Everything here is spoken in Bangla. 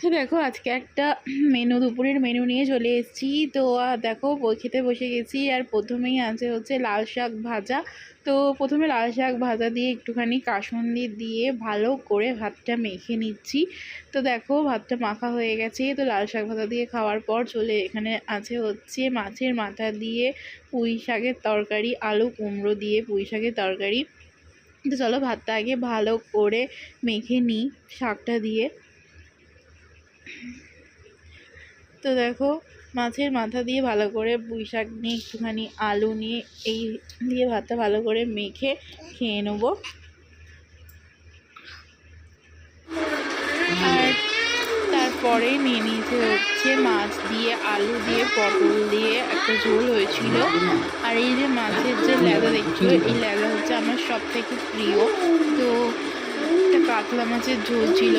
তো দেখো আজকে একটা মেনু, দুপুরের মেনু নিয়ে চলে এসেছি। তো দেখো খেতে বসে গেছি। আর প্রথমেই আছে হচ্ছে লাল শাক ভাজা। তো প্রথমে লাল শাক ভাজা দিয়ে একটুখানি কাসুন্দি দিয়ে ভালো করে ভাতটা মেখে নিচ্ছি। তো দেখো ভাতটা মাখা হয়ে গেছে। তো লাল শাক ভাজা দিয়ে খাওয়ার পর চলে এখানে আছে হচ্ছে মাছের মাথা দিয়ে পুঁই শাকের তরকারি, আলু কুমড়ো দিয়ে পুঁই শাকের তরকারি। তো চলো ভাতটা আগে ভালো করে মেখে নিই শাকটা দিয়ে। তো দেখো মাছের মাথা দিয়ে ভালো করে পুঁই শাক নিয়ে একটুখানি আলু নিয়ে এই দিয়ে ভাতটা ভালো করে মেখে খেয়ে নেবো। আর তারপরে নিয়ে নিতে হচ্ছে মাছ দিয়ে, আলু দিয়ে, পটল দিয়ে একটা ঝোল হয়েছিল। আর এই যে মাছের যে লেদা দেখছো, এই লেদা হচ্ছে আমার সব থেকে প্রিয়। তো একটা কাতলা মাছের ঝোল ছিল।